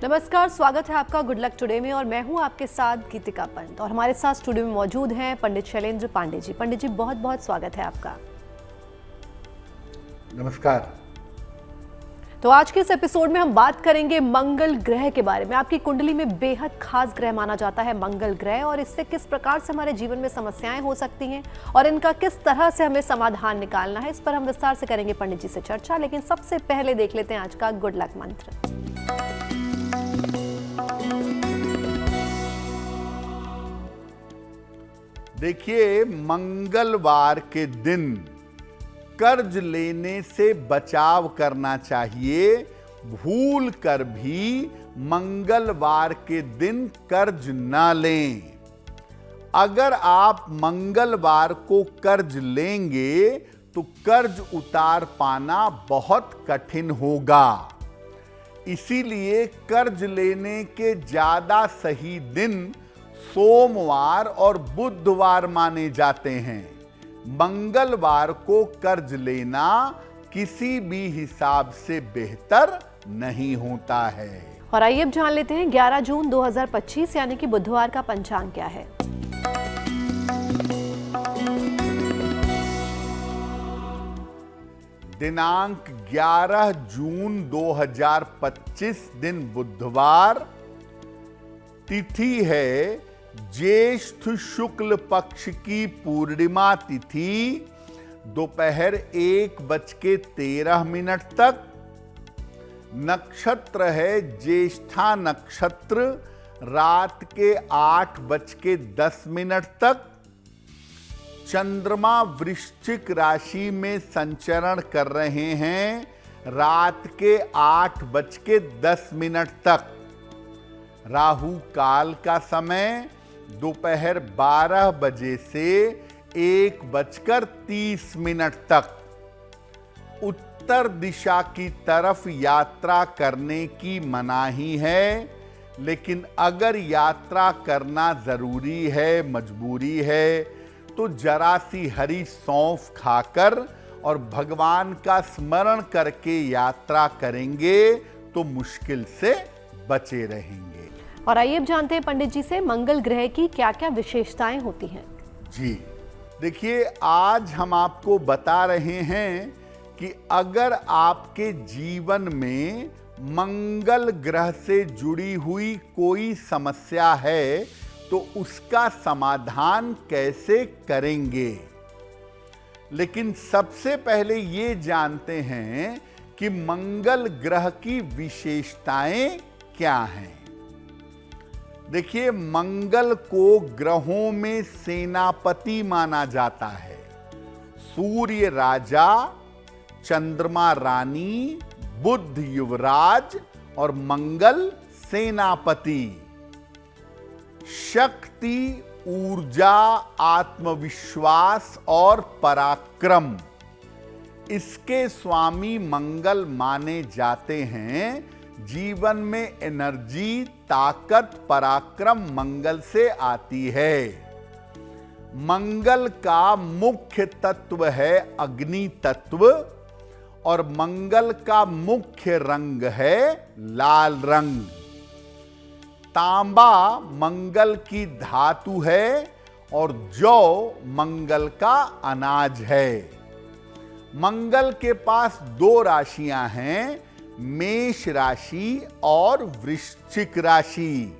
नमस्कार, स्वागत है आपका गुड लक टुडे में और मैं हूं आपके साथ गीतिका पंत और हमारे साथ स्टूडियो में मौजूद हैं पंडित शैलेंद्र पांडे जी। पंडित जी, बहुत बहुत स्वागत है आपका। नमस्कार। तो आज के इस एपिसोड में हम बात करेंगे मंगल ग्रह के बारे में। आपकी कुंडली में बेहद खास ग्रह माना जाता है मंगल ग्रह, और इससे किस प्रकार से हमारे जीवन में समस्याएं हो सकती हैं और इनका किस तरह से हमें समाधान निकालना है, इस पर हम विस्तार से करेंगे पंडित जी से चर्चा। लेकिन सबसे पहले देख लेते हैं आज का गुड लक मंत्र। देखिए, मंगलवार के दिन कर्ज लेने से बचाव करना चाहिए। भूल कर भी मंगलवार के दिन कर्ज ना लें। अगर आप मंगलवार को कर्ज लेंगे तो कर्ज उतार पाना बहुत कठिन होगा। इसीलिए कर्ज लेने के ज्यादा सही दिन सोमवार और बुधवार माने जाते हैं। मंगलवार को कर्ज लेना किसी भी हिसाब से बेहतर नहीं होता है। और आइए अब जान लेते हैं 11 जून 2025 यानी कि बुधवार का पंचांग क्या है। दिनांक 11 जून 2025 दिन बुधवार। तिथि है ज्येष्ठ शुक्ल पक्ष की पूर्णिमा तिथि, दोपहर 1:13 तक। नक्षत्र है ज्येष्ठा नक्षत्र, रात के 8:10 तक। चंद्रमा वृश्चिक राशि में संचरण कर रहे हैं, रात के 8:10 तक। राहु काल का समय दोपहर 12 बजे से 1:30 तक। उत्तर दिशा की तरफ यात्रा करने की मनाही है, लेकिन अगर यात्रा करना जरूरी है, मजबूरी है, तो जरा सी हरी सौंफ खाकर और भगवान का स्मरण करके यात्रा करेंगे तो मुश्किल से बचे रहेंगे। और आइए अब जानते हैं पंडित जी से मंगल ग्रह की क्या क्या विशेषताएं होती हैं। जी देखिए, आज हम आपको बता रहे हैं कि अगर आपके जीवन में मंगल ग्रह से जुड़ी हुई कोई समस्या है तो उसका समाधान कैसे करेंगे। लेकिन सबसे पहले ये जानते हैं कि मंगल ग्रह की विशेषताएं क्या हैं। देखिए, मंगल को ग्रहों में सेनापति माना जाता है। सूर्य राजा, चंद्रमा रानी, बुध युवराज और मंगल सेनापति। शक्ति, ऊर्जा, आत्मविश्वास और पराक्रम, इसके स्वामी मंगल माने जाते हैं। जीवन में एनर्जी, ताकत, पराक्रम मंगल से आती है। मंगल का मुख्य तत्व है अग्नि तत्व और मंगल का मुख्य रंग है लाल रंग। तांबा मंगल की धातु है और जौ मंगल का अनाज है। मंगल के पास 2 राशियां हैं, मेष राशि और वृश्चिक राशि।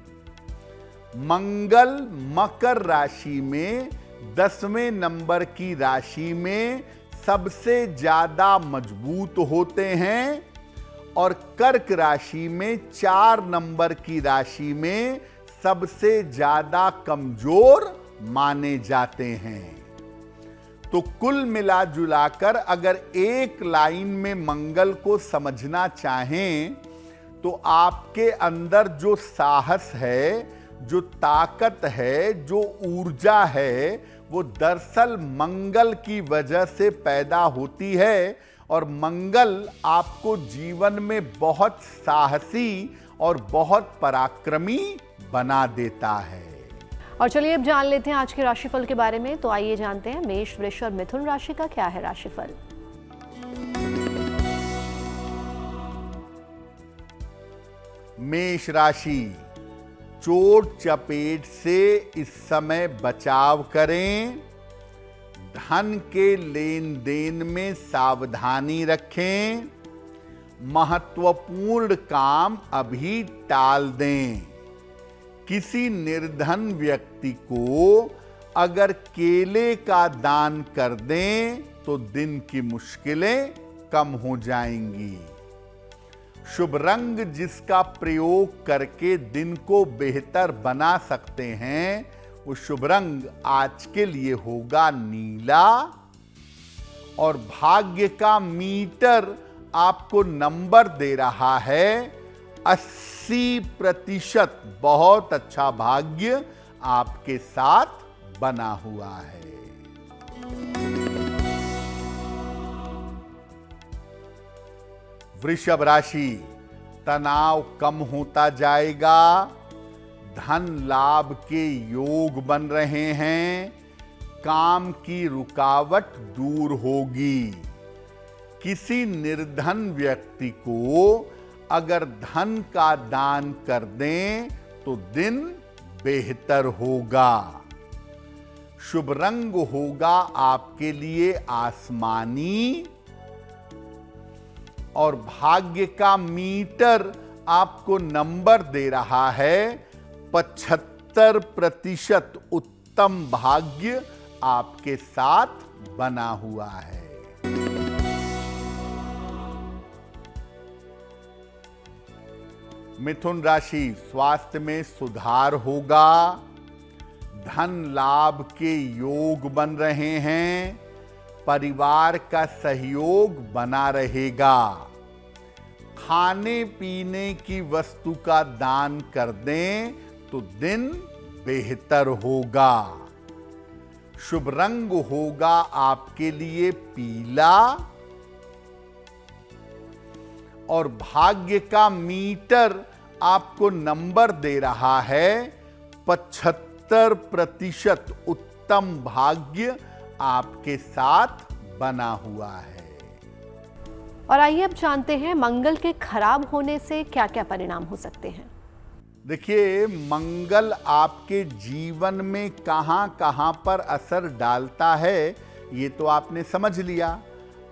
मंगल मकर राशि में 10वें नंबर की राशि में सबसे ज्यादा मजबूत होते हैं और कर्क राशि में 4 नंबर की राशि में सबसे ज्यादा कमजोर माने जाते हैं। तो कुल मिला जुलाकर अगर एक लाइन में मंगल को समझना चाहें तो आपके अंदर जो साहस है, जो ताकत है, जो ऊर्जा है, वो दरअसल मंगल की वजह से पैदा होती है और मंगल आपको जीवन में बहुत साहसी और बहुत पराक्रमी बना देता है। और चलिए अब जान लेते हैं आज के राशिफल के बारे में। तो आइए जानते हैं मेष, वृष और मिथुन राशि का क्या है राशिफल। मेष राशि, चोट चपेट से इस समय बचाव करें। धन के लेन देन में सावधानी रखें। महत्वपूर्ण काम अभी टाल दें। किसी निर्धन व्यक्ति को अगर केले का दान कर दें तो दिन की मुश्किलें कम हो जाएंगी। शुभ रंग जिसका प्रयोग करके दिन को बेहतर बना सकते हैं वो शुभ रंग आज के लिए होगा नीला। और भाग्य का मीटर आपको नंबर दे रहा है 80%। बहुत अच्छा भाग्य आपके साथ बना हुआ है। वृषभ राशि, तनाव कम होता जाएगा। धन लाभ के योग बन रहे हैं। काम की रुकावट दूर होगी। किसी निर्धन व्यक्ति को अगर धन का दान कर दें तो दिन बेहतर होगा। शुभ रंग होगा आपके लिए आसमानी। और भाग्य का मीटर आपको नंबर दे रहा है 75%। उत्तम भाग्य आपके साथ बना हुआ है। मिथुन राशि, स्वास्थ्य में सुधार होगा। धन लाभ के योग बन रहे हैं। परिवार का सहयोग बना रहेगा। खाने पीने की वस्तु का दान कर दें तो दिन बेहतर होगा। शुभ रंग होगा आपके लिए पीला। और भाग्य का मीटर आपको नंबर दे रहा है 75%। उत्तम भाग्य आपके साथ बना हुआ है। और आइए अब जानते हैं मंगल के खराब होने से क्या क्या परिणाम हो सकते हैं। देखिए, मंगल आपके जीवन में कहां कहां पर असर डालता है ये तो आपने समझ लिया।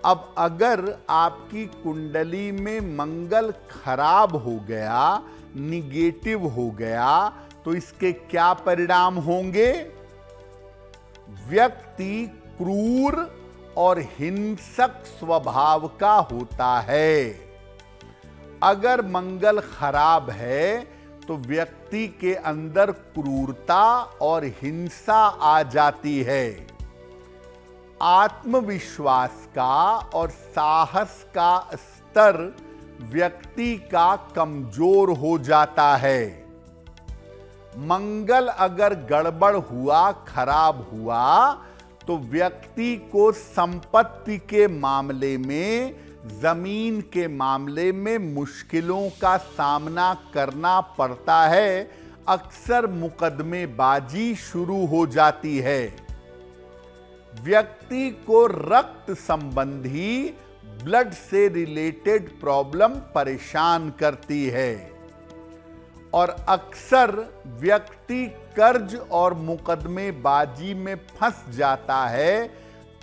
अब अगर आपकी कुंडली में मंगल खराब हो गया, निगेटिव हो गया, तो इसके क्या परिणाम होंगे? व्यक्ति क्रूर और हिंसक स्वभाव का होता है। अगर मंगल खराब है तो व्यक्ति के अंदर क्रूरता और हिंसा आ जाती है। आत्मविश्वास का और साहस का स्तर व्यक्ति का कमजोर हो जाता है। मंगल अगर गड़बड़ हुआ, खराब हुआ, तो व्यक्ति को संपत्ति के मामले में, जमीन के मामले में मुश्किलों का सामना करना पड़ता है। अक्सर मुकदमेबाजी शुरू हो जाती है। व्यक्ति को रक्त संबंधी, ब्लड से रिलेटेड प्रॉब्लम परेशान करती है। और अक्सर व्यक्ति कर्ज और मुकदमेबाजी में फंस जाता है।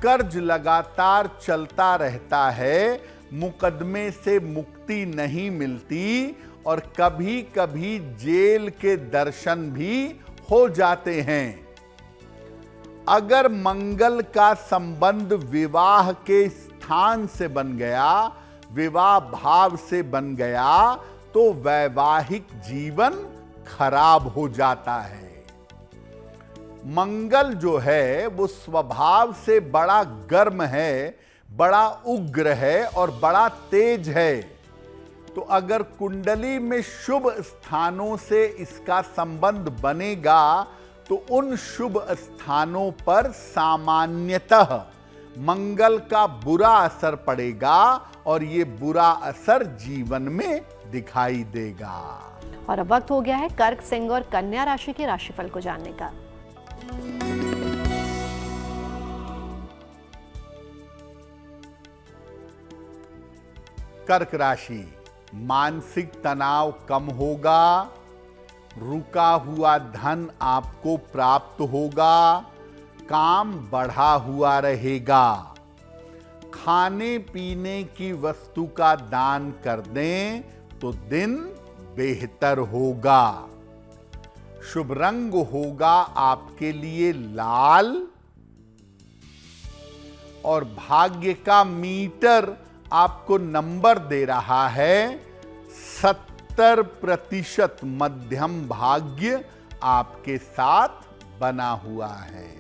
कर्ज लगातार चलता रहता है, मुकदमे से मुक्ति नहीं मिलती और कभी कभी जेल के दर्शन भी हो जाते हैं। अगर मंगल का संबंध विवाह के स्थान से बन गया, विवाह भाव से बन गया, तो वैवाहिक जीवन खराब हो जाता है। मंगल जो है वो स्वभाव से बड़ा गर्म है, बड़ा उग्र है और बड़ा तेज है। तो अगर कुंडली में शुभ स्थानों से इसका संबंध बनेगा तो उन शुभ स्थानों पर सामान्यतः मंगल का बुरा असर पड़ेगा और ये बुरा असर जीवन में दिखाई देगा। और अब वक्त हो गया है कर्क, सिंह और कन्या राशि के राशिफल को जानने का। कर्क राशि, मानसिक तनाव कम होगा, रुका हुआ धन आपको प्राप्त होगा, काम बढ़ा हुआ रहेगा। खाने पीने की वस्तु का दान कर दें तो दिन बेहतर होगा। शुभ रंग होगा आपके लिए लाल और भाग्य का मीटर आपको नंबर दे रहा है 70% मध्यम भाग्य आपके साथ बना हुआ है।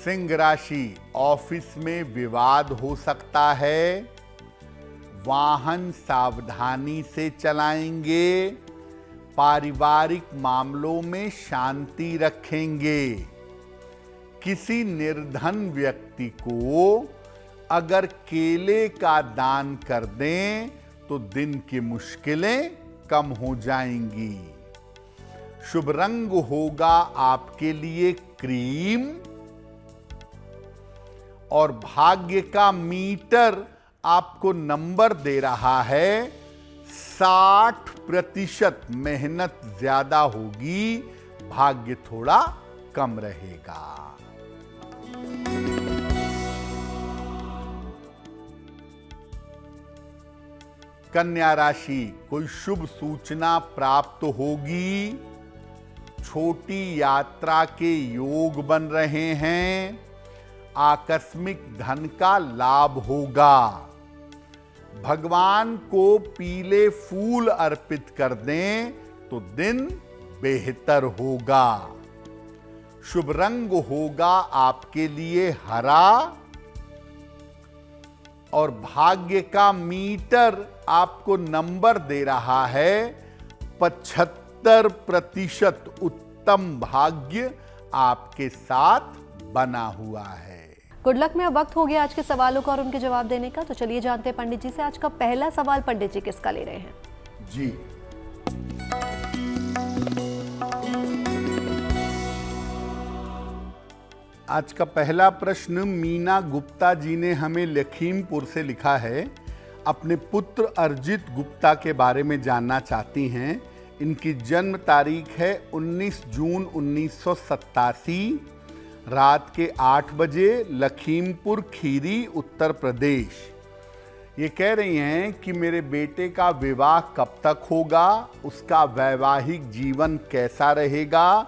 सिंह राशि, ऑफिस में विवाद हो सकता है, वाहन सावधानी से चलाएंगे, पारिवारिक मामलों में शांति रखेंगे। किसी निर्धन व्यक्ति को अगर केले का दान कर दें तो दिन की मुश्किलें कम हो जाएंगी। शुभ रंग होगा आपके लिए क्रीम और भाग्य का मीटर आपको नंबर दे रहा है 60%। मेहनत ज्यादा होगी, भाग्य थोड़ा कम रहेगा। कन्या राशि, कोई शुभ सूचना प्राप्त होगी, छोटी यात्रा के योग बन रहे हैं, आकस्मिक धन का लाभ होगा। भगवान को पीले फूल अर्पित कर दें तो दिन बेहतर होगा। शुभ रंग होगा आपके लिए हरा और भाग्य का मीटर आपको नंबर दे रहा है 75%। उत्तम भाग्य आपके साथ बना हुआ है। गुड लक में अब वक्त हो गया आज के सवालों का और उनके जवाब देने का। तो चलिए जानते हैं पंडित जी से आज का पहला सवाल पंडित जी किसका ले रहे हैं। जी, आज का पहला प्रश्न मीना गुप्ता जी ने हमें लखीमपुर से लिखा है। अपने पुत्र अर्जित गुप्ता के बारे में जानना चाहती हैं। इनकी जन्म तारीख है 19 जून 1987, रात के 8 बजे, लखीमपुर खीरी, उत्तर प्रदेश। ये कह रही हैं कि मेरे बेटे का विवाह कब तक होगा, उसका वैवाहिक जीवन कैसा रहेगा।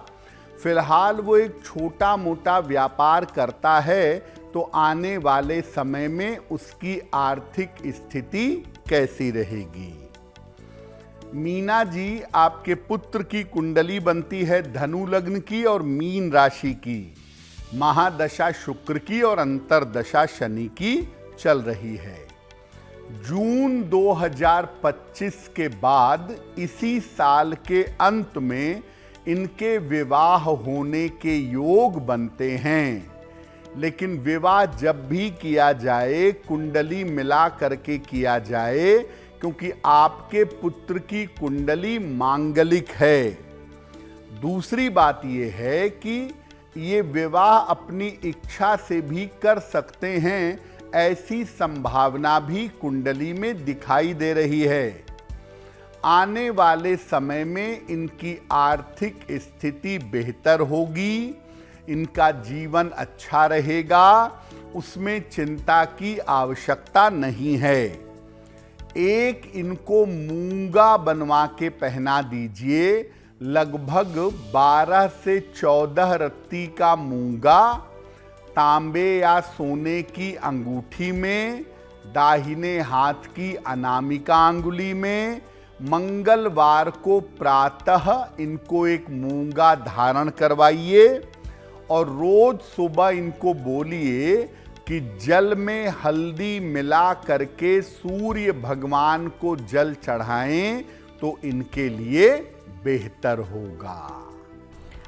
फिलहाल वो एक छोटा मोटा व्यापार करता है, तो आने वाले समय में उसकी आर्थिक स्थिति कैसी रहेगी। मीना जी, आपके पुत्र की कुंडली बनती है धनु लग्न की और मीन राशि की। महादशा शुक्र की और अंतरदशा शनि की चल रही है। जून 2025 के बाद इसी साल के अंत में इनके विवाह होने के योग बनते हैं। लेकिन विवाह जब भी किया जाए कुंडली मिला करके किया जाए, क्योंकि आपके पुत्र की कुंडली मांगलिक है। दूसरी बात यह है कि ये विवाह अपनी इच्छा से भी कर सकते हैं, ऐसी संभावना भी कुंडली में दिखाई दे रही है। आने वाले समय में इनकी आर्थिक स्थिति बेहतर होगी, इनका जीवन अच्छा रहेगा, उसमें चिंता की आवश्यकता नहीं है। एक इनको मूंगा बनवा के पहना दीजिए, लगभग 12 से 14 रत्ती का मूंगा तांबे या सोने की अंगूठी में, दाहिने हाथ की अनामिका अंगुली में। मंगलवार को प्रातः इनको एक मूंगा धारण करवाइए और रोज सुबह इनको बोलिए कि जल में हल्दी मिला करके सूर्य भगवान को जल चढ़ाएं, तो इनके लिए बेहतर होगा।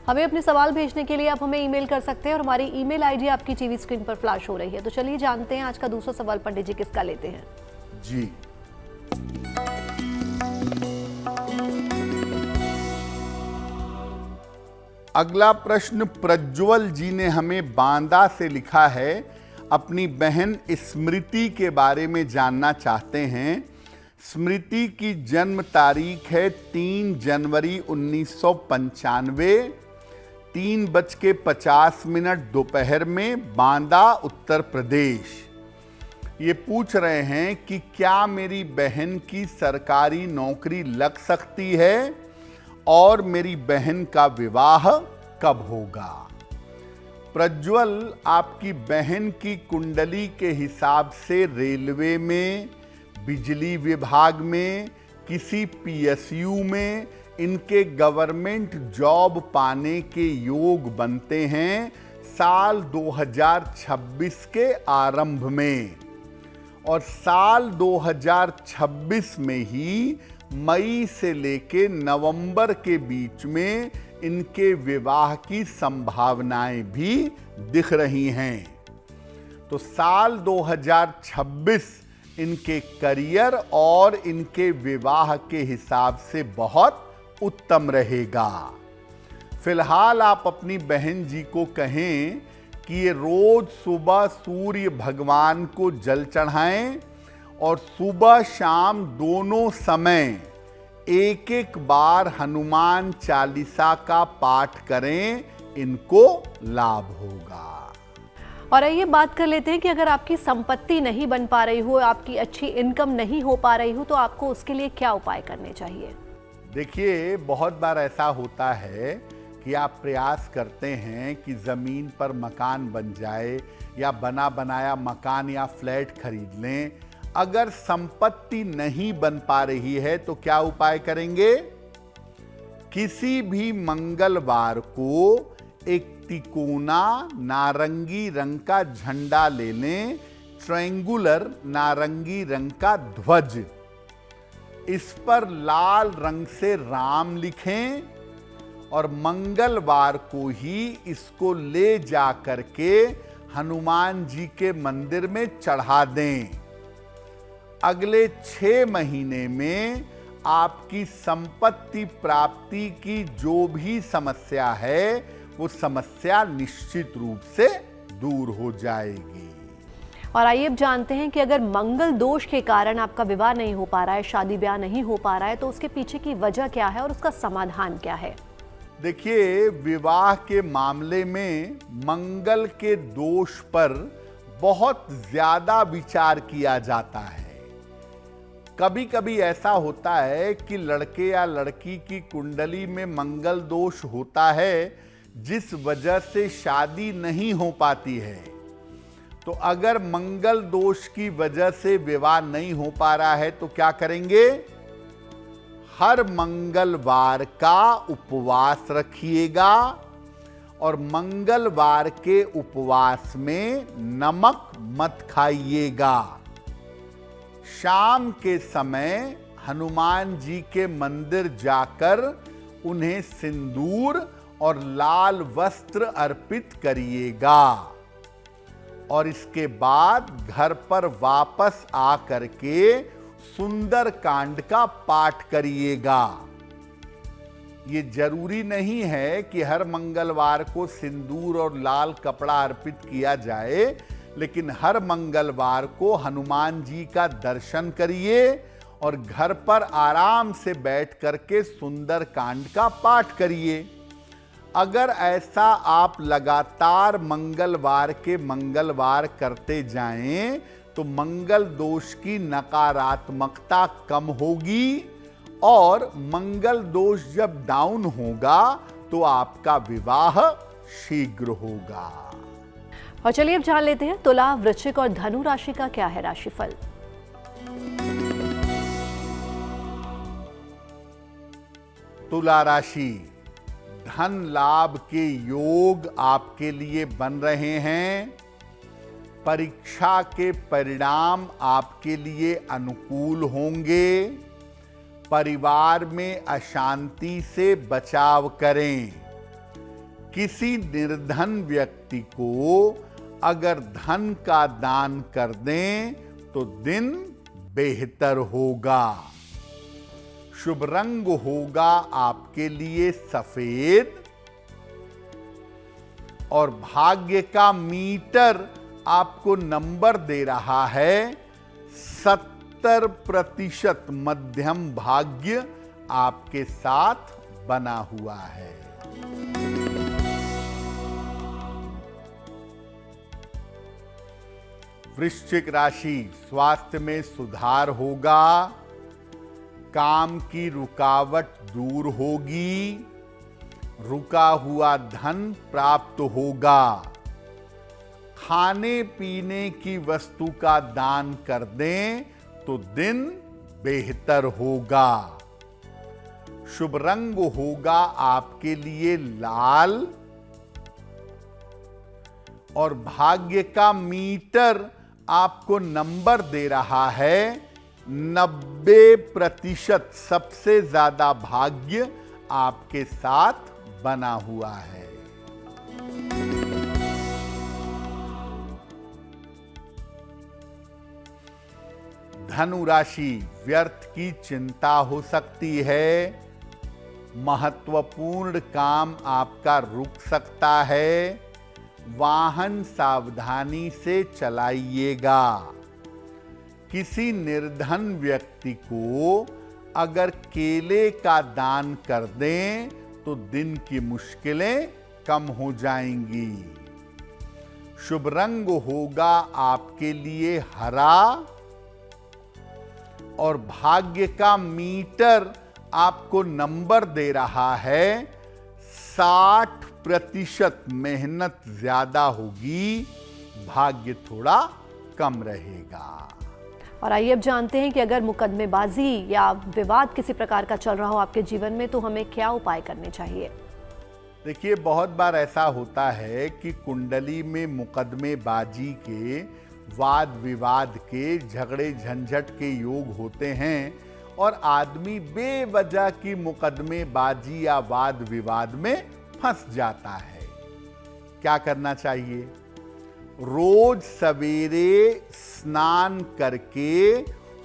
हमें अपने सवाल भेजने के लिए आप हमें ईमेल कर सकते हैं और हमारी ईमेल आईडी आपकी टीवी स्क्रीन पर फ्लैश हो रही है। तो चलिए जानते हैं आज का दूसरा सवाल पंडित जी किसका लेते हैं। जी, अगला प्रश्न प्रज्वल जी ने हमें बांदा से लिखा है। अपनी बहन स्मृति के बारे में जानना चाहते हैं। स्मृति की जन्म तारीख है 3 जनवरी 1995, 3:50 दोपहर में, बांदा, उत्तर प्रदेश। ये पूछ रहे हैं कि क्या मेरी बहन की सरकारी नौकरी लग सकती है और मेरी बहन का विवाह कब होगा। प्रज्वल, आपकी बहन की कुंडली के हिसाब से रेलवे में, बिजली विभाग में, किसी पीएसयू में इनके गवर्नमेंट जॉब पाने के योग बनते हैं साल 2026 के आरंभ में। और साल 2026 में ही मई से लेके नवंबर के बीच में इनके विवाह की संभावनाएं भी दिख रही हैं। तो साल 2026 इनके करियर और इनके विवाह के हिसाब से बहुत उत्तम रहेगा। फिलहाल आप अपनी बहन जी को कहें कि ये रोज सुबह सूर्य भगवान को जल चढ़ाएं और सुबह शाम दोनों समय एक एक बार हनुमान चालीसा का पाठ करें, इनको लाभ होगा। और आइए बात कर लेते हैं कि अगर आपकी संपत्ति नहीं बन पा रही हो, आपकी अच्छी इनकम नहीं हो पा रही हो, तो आपको उसके लिए क्या उपाय करने चाहिए। देखिए, बहुत बार ऐसा होता है कि आप प्रयास करते हैं कि ज़मीन पर मकान बन जाए या बना बनाया मकान या फ्लैट खरीद लें। अगर संपत्ति नहीं बन पा रही है तो क्या उपाय करेंगे। किसी भी मंगलवार को एक तिकोना नारंगी रंग का झंडा ले लें, ट्रायंगुलर नारंगी रंग का ध्वज, इस पर लाल रंग से राम लिखें और मंगलवार को ही इसको ले जा करके हनुमान जी के मंदिर में चढ़ा दें। अगले 6 महीने में आपकी संपत्ति प्राप्ति की जो भी समस्या है वो समस्या निश्चित रूप से दूर हो जाएगी। और आइए अब जानते हैं कि अगर मंगल दोष के कारण आपका विवाह नहीं हो पा रहा है, शादी ब्याह नहीं हो पा रहा है, तो उसके पीछे की वजह क्या है और उसका समाधान क्या है। देखिए, विवाह के मामले में मंगल के दोष पर बहुत ज्यादा विचार किया जाता है। कभी कभी ऐसा होता है कि लड़के या लड़की की कुंडली में मंगल दोष होता है जिस वजह से शादी नहीं हो पाती है। तो अगर मंगल दोष की वजह से विवाह नहीं हो पा रहा है तो क्या करेंगे। हर मंगलवार का उपवास रखिएगा और मंगलवार के उपवास में नमक मत खाइएगा। शाम के समय हनुमान जी के मंदिर जाकर उन्हें सिंदूर और लाल वस्त्र अर्पित करिएगा और इसके बाद घर पर वापस आ करके सुंदर कांड का पाठ करिएगा। ये जरूरी नहीं है कि हर मंगलवार को सिंदूर और लाल कपड़ा अर्पित किया जाए, लेकिन हर मंगलवार को हनुमान जी का दर्शन करिए और घर पर आराम से बैठ करके सुंदर कांड का पाठ करिए। अगर ऐसा आप लगातार मंगलवार के मंगलवार करते जाएं तो मंगल दोष की नकारात्मकता कम होगी और मंगल दोष जब डाउन होगा तो आपका विवाह शीघ्र होगा। और चलिए अब जान लेते हैं तुला, वृश्चिक और धनु राशि का क्या है राशिफल। तुला राशि, धन लाभ के योग आपके लिए बन रहे हैं। परीक्षा के परिणाम आपके लिए अनुकूल होंगे। परिवार में अशांति से बचाव करें। किसी निर्धन व्यक्ति को अगर धन का दान कर दें तो दिन बेहतर होगा। शुभ रंग होगा आपके लिए सफेद। और भाग्य का मीटर आपको नंबर दे रहा है 70% मध्यम भाग्य आपके साथ बना हुआ है। वृश्चिक राशि, स्वास्थ्य में सुधार होगा, काम की रुकावट दूर होगी, रुका हुआ धन प्राप्त होगा, खाने पीने की वस्तु का दान कर दें तो दिन बेहतर होगा। शुभ रंग होगा आपके लिए लाल और भाग्य का मीटर आपको नंबर दे रहा है 90%। सबसे ज्यादा भाग्य आपके साथ बना हुआ है। धनु राशि, व्यर्थ की चिंता हो सकती है, महत्वपूर्ण काम आपका रुक सकता है, वाहन सावधानी से चलाइएगा। किसी निर्धन व्यक्ति को अगर केले का दान कर दें तो दिन की मुश्किलें कम हो जाएंगी। शुभ रंग होगा आपके लिए हरा और भाग्य का मीटर आपको नंबर दे रहा है 60%। मेहनत ज्यादा होगी, भाग्य थोड़ा कम रहेगा। और आइए अब जानते हैं कि अगर मुकदमेबाजी या विवाद किसी प्रकार का चल रहा हो आपके जीवन में तो हमें क्या उपाय करने चाहिए। देखिए, बहुत बार ऐसा होता है कि कुंडली में मुकदमेबाजी के, वाद विवाद के, झगड़े झंझट के योग होते हैं और आदमी बेवजह की मुकदमेबाजी या वाद विवाद में फंस जाता है। क्या करना चाहिए? रोज सवेरे स्नान करके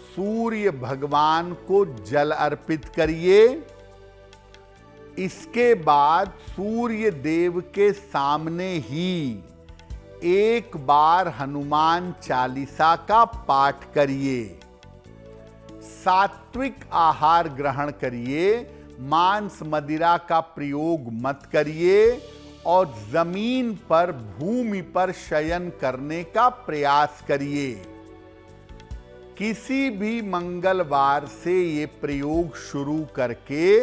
सूर्य भगवान को जल अर्पित करिए। इसके बाद सूर्य देव के सामने ही एक बार हनुमान चालीसा का पाठ करिए। सात्विक आहार ग्रहण करिए, मांस मदिरा का प्रयोग मत करिए और जमीन पर, भूमि पर शयन करने का प्रयास करिए। किसी भी मंगलवार से ये प्रयोग शुरू करके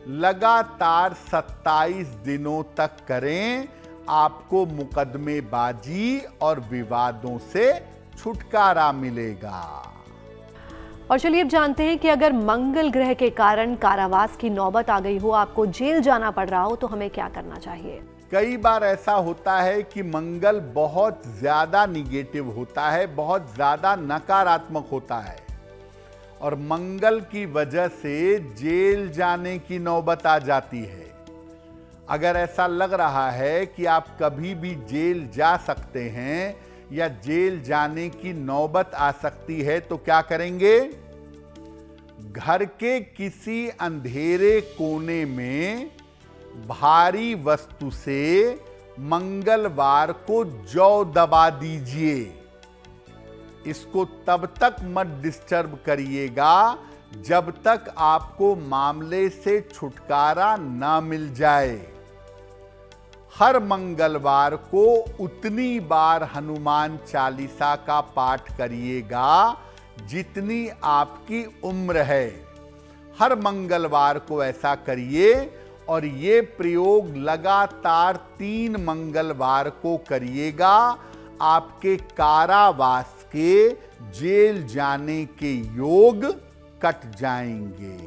लगातार 27 दिनों तक करें। आपको मुकदमेबाजी और विवादों से छुटकारा मिलेगा। और चलिए अब जानते हैं कि अगर मंगल ग्रह के कारण कारावास की नौबत आ गई हो, आपको जेल जाना पड़ रहा हो तो हमें क्या करना चाहिए। कई बार ऐसा होता है कि मंगल बहुत ज्यादा निगेटिव होता है, बहुत ज्यादा नकारात्मक होता है और मंगल की वजह से जेल जाने की नौबत आ जाती है। अगर ऐसा लग रहा है कि आप कभी भी जेल जा सकते हैं या जेल जाने की नौबत आ सकती है तो क्या करेंगे? घर के किसी अंधेरे कोने में भारी वस्तु से मंगलवार को जौ दबा दीजिए। इसको तब तक मत डिस्टर्ब करिएगा जब तक आपको मामले से छुटकारा ना मिल जाए। हर मंगलवार को उतनी बार हनुमान चालीसा का पाठ करिएगा जितनी आपकी उम्र है। हर मंगलवार को ऐसा करिए और ये प्रयोग लगातार 3 मंगलवार को करिएगा। आपके कारावास के, जेल जाने के योग कट जाएंगे।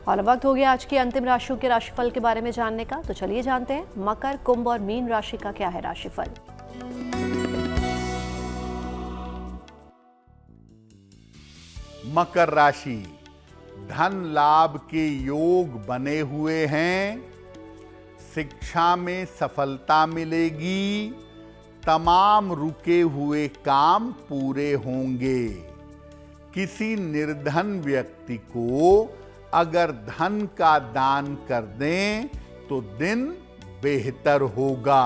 और वक्त हो गया आज की अंतिम राशियों के राशिफल के बारे में जानने का, तो चलिए जानते हैं मकर, कुंभ और मीन राशि का क्या है राशिफल। मकर राशि, धन लाभ के योग बने हुए हैं, शिक्षा में सफलता मिलेगी, तमाम रुके हुए काम पूरे होंगे। किसी निर्धन व्यक्ति को अगर धन का दान कर दें तो दिन बेहतर होगा।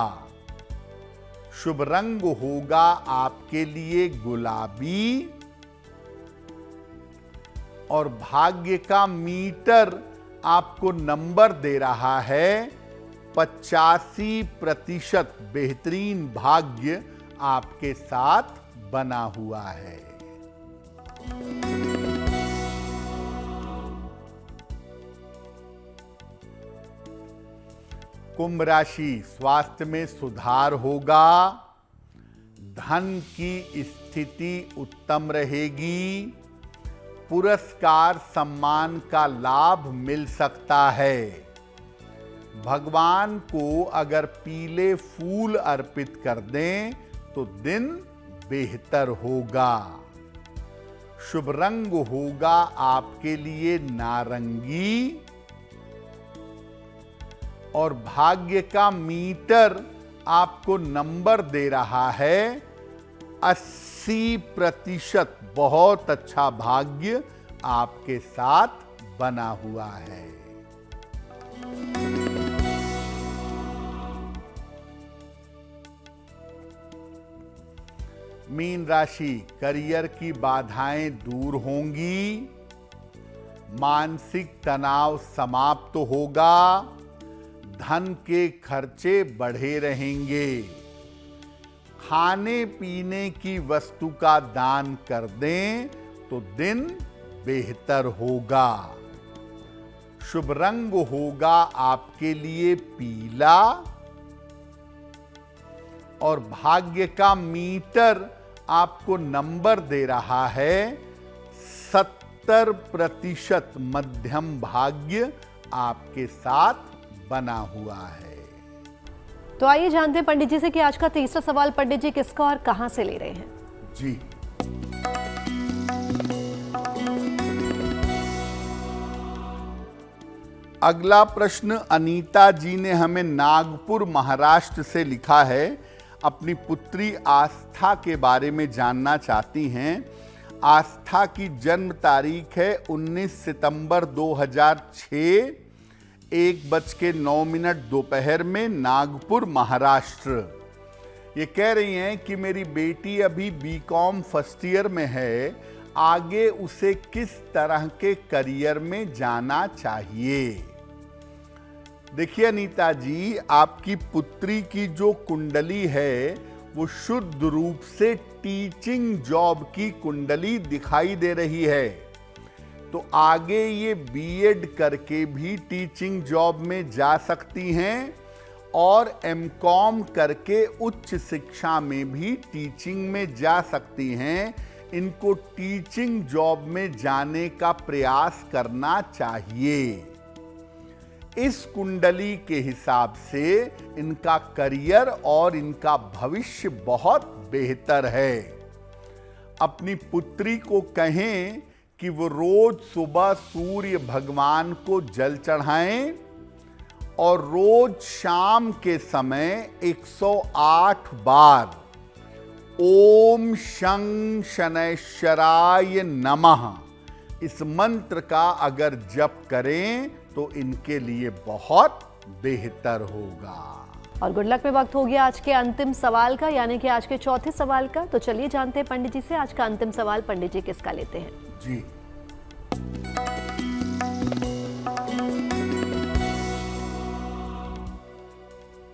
शुभ रंग होगा आपके लिए गुलाबी और भाग्य का मीटर आपको नंबर दे रहा है 85%। बेहतरीन भाग्य आपके साथ बना हुआ है। कुंभ राशि, स्वास्थ्य में सुधार होगा। धन की स्थिति उत्तम रहेगी। पुरस्कार सम्मान का लाभ मिल सकता है। भगवान को अगर पीले फूल अर्पित कर दें तो दिन बेहतर होगा। शुभ रंग होगा आपके लिए नारंगी और भाग्य का मीटर आपको नंबर दे रहा है 80%। बहुत अच्छा भाग्य आपके साथ बना हुआ है। मीन राशि, करियर की बाधाएं दूर होंगी। मानसिक तनाव समाप्त होगा। धन के खर्चे बढ़े रहेंगे। खाने पीने की वस्तु का दान कर दें तो दिन बेहतर होगा। शुभ रंग होगा आपके लिए पीला और भाग्य का मीटर आपको नंबर दे रहा है 70%। मध्यम भाग्य आपके साथ बना हुआ है। तो आइए जानते हैं पंडित जी से कि आज का तीसरा सवाल पंडित जी किसका और कहां से ले रहे हैं। जी, अगला प्रश्न अनीता जी ने हमें नागपुर महाराष्ट्र से लिखा है। अपनी पुत्री आस्था के बारे में जानना चाहती हैं। आस्था की जन्म तारीख है 19 सितंबर 2006, 1:09 दोपहर में, नागपुर महाराष्ट्र। ये कह रही हैं कि मेरी बेटी अभी बीकॉम फर्स्ट ईयर में है, आगे उसे किस तरह के करियर में जाना चाहिए। देखिए अनीता जी, आपकी पुत्री की जो कुंडली है वो शुद्ध रूप से टीचिंग जॉब की कुंडली दिखाई दे रही है। तो आगे ये बीएड करके भी टीचिंग जॉब में जा सकती हैं और एमकॉम करके उच्च शिक्षा में भी टीचिंग में जा सकती हैं। इनको टीचिंग जॉब में जाने का प्रयास करना चाहिए। इस कुंडली के हिसाब से इनका करियर और इनका भविष्य बहुत बेहतर है। अपनी पुत्री को कहें कि वो रोज सुबह सूर्य भगवान को जल चढ़ाएं और रोज शाम के समय 108 बार ओम शं शनैश्चराय नमः इस मंत्र का अगर जप करें तो इनके लिए बहुत बेहतर होगा। और गुड लक में वक्त हो गया आज के अंतिम सवाल का, यानी कि आज के चौथे सवाल का। तो चलिए जानते हैं पंडित जी से आज का अंतिम सवाल पंडित जी किसका लेते हैं। जी,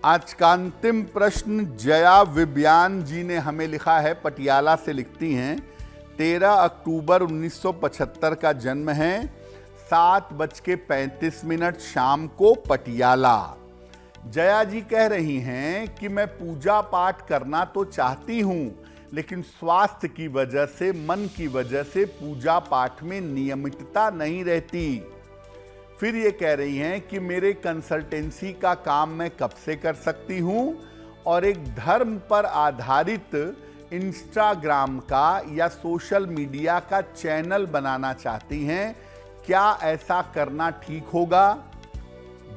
आज का अंतिम प्रश्न जया विज्ञान जी ने हमें लिखा है। पटियाला से लिखती हैं। 13 अक्टूबर 1975 का जन्म है। 7:35 शाम को पटियाला। जया जी कह रही हैं कि मैं पूजा पाठ करना तो चाहती हूं, लेकिन स्वास्थ्य की वजह से, मन की वजह से पूजा पाठ में नियमितता नहीं रहती। फिर ये कह रही हैं कि मेरे कंसल्टेंसी का काम मैं कब से कर सकती हूं और एक धर्म पर आधारित इंस्टाग्राम का या सोशल मीडिया का चैनल बनाना चाहती हैं। क्या ऐसा करना ठीक होगा?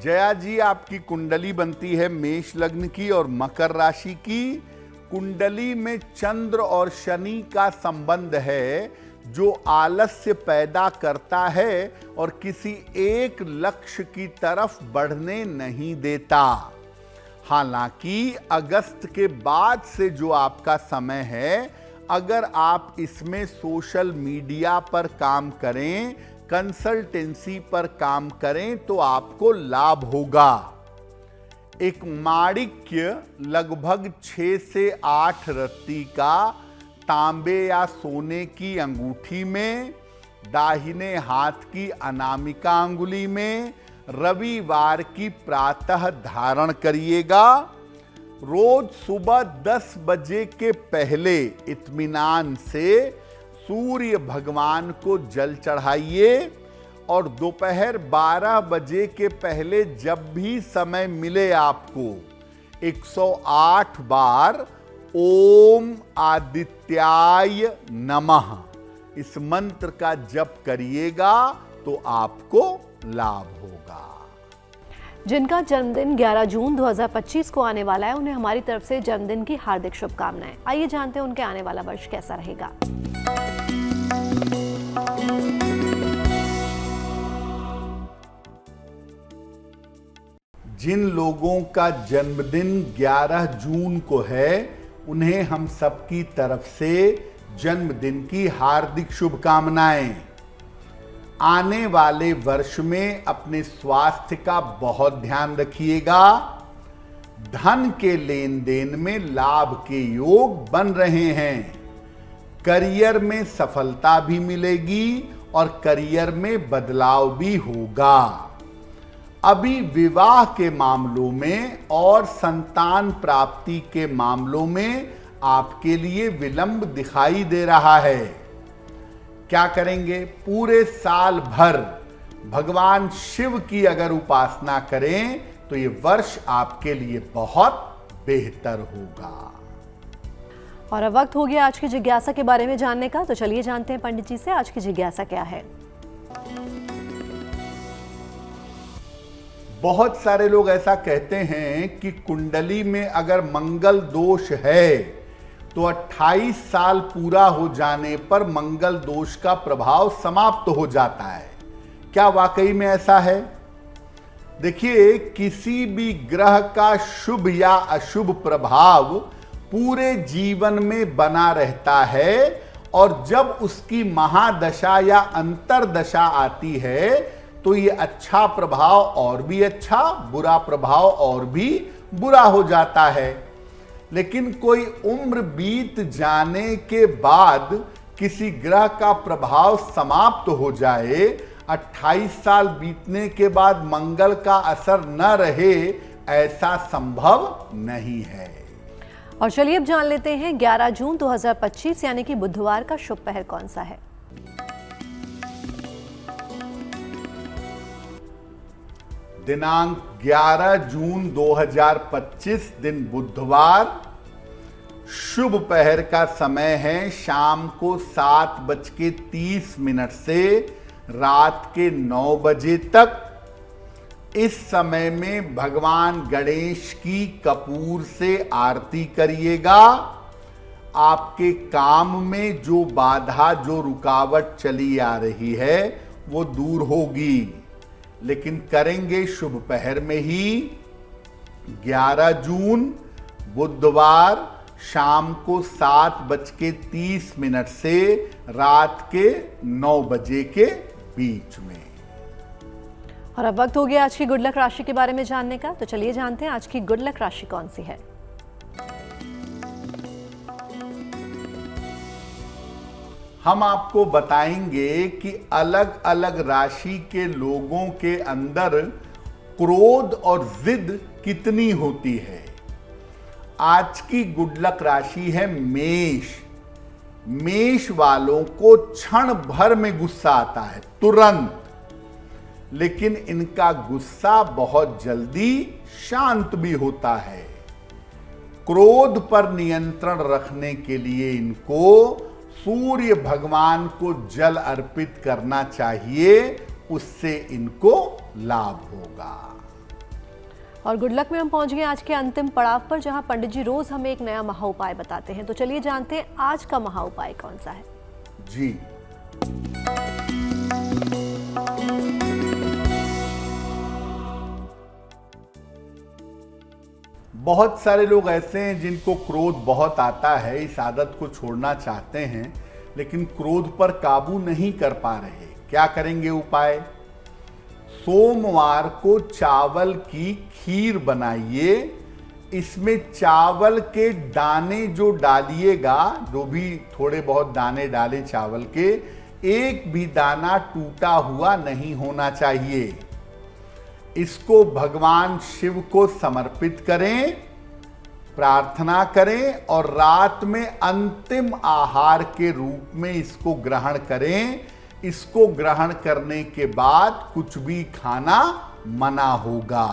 जया जी, आपकी कुंडली बनती है मेष लग्न की और मकर राशि की। कुंडली में चंद्र और शनि का संबंध है जो आलस्य पैदा करता है और किसी एक लक्ष्य की तरफ बढ़ने नहीं देता। हालांकि अगस्त के बाद से जो आपका समय है, अगर आप इसमें सोशल मीडिया पर काम करें, कंसल्टेंसी पर काम करें तो आपको लाभ होगा। एक माणिक्य लगभग 6 से 8 रत्ती का तांबे या सोने की अंगूठी में, दाहिने हाथ की अनामिका अंगुली में रविवार की प्रातः धारण करिएगा। रोज सुबह 10 बजे के पहले इत्मीनान से सूर्य भगवान को जल चढ़ाइए और दोपहर 12 बजे के पहले जब भी समय मिले आपको 108 बार ओम आदित्याय नमः इस मंत्र का जप करिएगा तो आपको लाभ होगा। जिनका जन्मदिन 11 जून 2025 को आने वाला है, उन्हें हमारी तरफ से जन्मदिन की हार्दिक शुभकामनाएं। आइए जानते हैं उनके आने वाला वर्ष कैसा रहेगा। जिन लोगों का जन्मदिन 11 जून को है, उन्हें हम सबकी तरफ से जन्मदिन की हार्दिक शुभकामनाएं। आने वाले वर्ष में अपने स्वास्थ्य का बहुत ध्यान रखिएगा। धन के लेन देन में लाभ के योग बन रहे हैं। करियर में सफलता भी मिलेगी और करियर में बदलाव भी होगा। अभी विवाह के मामलों में और संतान प्राप्ति के मामलों में आपके लिए विलंब दिखाई दे रहा है। क्या करेंगे? पूरे साल भर भगवान शिव की अगर उपासना करें तो ये वर्ष आपके लिए बहुत बेहतर होगा। और अब वक्त हो गया आज की जिज्ञासा के बारे में जानने का, तो चलिए जानते हैं पंडित जी से आज की जिज्ञासा क्या है। बहुत सारे लोग ऐसा कहते हैं कि कुंडली में अगर मंगल दोष है तो 28 साल पूरा हो जाने पर मंगल दोष का प्रभाव समाप्त हो जाता है। क्या वाकई में ऐसा है? देखिए, किसी भी ग्रह का शुभ या अशुभ प्रभाव पूरे जीवन में बना रहता है और जब उसकी महादशा या अंतरदशा आती है तो ये अच्छा प्रभाव और भी अच्छा, बुरा प्रभाव और भी बुरा हो जाता है। लेकिन कोई उम्र बीत जाने के बाद किसी ग्रह का प्रभाव समाप्त हो जाए, 28 साल बीतने के बाद मंगल का असर न रहे, ऐसा संभव नहीं है। और चलिए अब जान लेते हैं 11 जून 2025 यानी कि बुधवार का शुभ पहर कौन सा है। दिनांक 11 जून 2025 दिन बुधवार, शुभ पहर का समय है शाम को 7:30 से रात के 9 बजे तक। इस समय में भगवान गणेश की कपूर से आरती करिएगा। आपके काम में जो बाधा, जो रुकावट चली आ रही है वो दूर होगी, लेकिन करेंगे शुभ पहर में ही। 11 जून बुधवार शाम को 7:30 से रात के 9 बजे के बीच में। और अब वक्त हो गया आज की गुड लक राशि के बारे में जानने का, तो चलिए जानते हैं आज की गुड लक राशि कौन सी है। हम आपको बताएंगे कि अलग अलग राशि के लोगों के अंदर क्रोध और जिद कितनी होती है। आज की गुड लक राशि है मेष। मेष वालों को क्षण भर में गुस्सा आता है, तुरंत, लेकिन इनका गुस्सा बहुत जल्दी शांत भी होता है। क्रोध पर नियंत्रण रखने के लिए इनको सूर्य भगवान को जल अर्पित करना चाहिए, उससे इनको लाभ होगा। और गुड लक में हम पहुंच गए आज के अंतिम पड़ाव पर, जहां पंडित जी रोज हमें एक नया महा उपाय बताते हैं। तो चलिए जानते हैं आज का महा उपाय कौन सा है। जी, बहुत सारे लोग ऐसे हैं जिनको क्रोध बहुत आता है, इस आदत को छोड़ना चाहते हैं लेकिन क्रोध पर काबू नहीं कर पा रहे। क्या करेंगे उपाय? सोमवार को चावल की खीर बनाइए। इसमें चावल के दाने जो डालिएगा, जो भी थोड़े बहुत दाने डालें चावल के, एक भी दाना टूटा हुआ नहीं होना चाहिए। इसको भगवान शिव को समर्पित करें, प्रार्थना करें और रात में अंतिम आहार के रूप में इसको ग्रहण करें। इसको ग्रहण करने के बाद कुछ भी खाना मना होगा।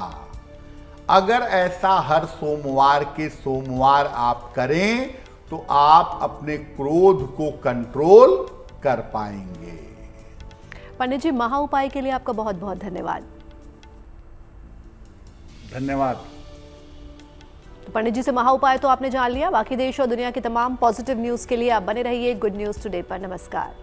अगर ऐसा हर सोमवार के सोमवार आप करें तो आप अपने क्रोध को कंट्रोल कर पाएंगे। पंडित जी, महा उपाय के लिए आपका बहुत बहुत धन्यवाद। धन्यवाद। तो पंडित जी से महा उपाय तो आपने जान लिया। बाकी देश और दुनिया की तमाम पॉजिटिव न्यूज के लिए आप बने रहिए गुड न्यूज टुडे पर। नमस्कार।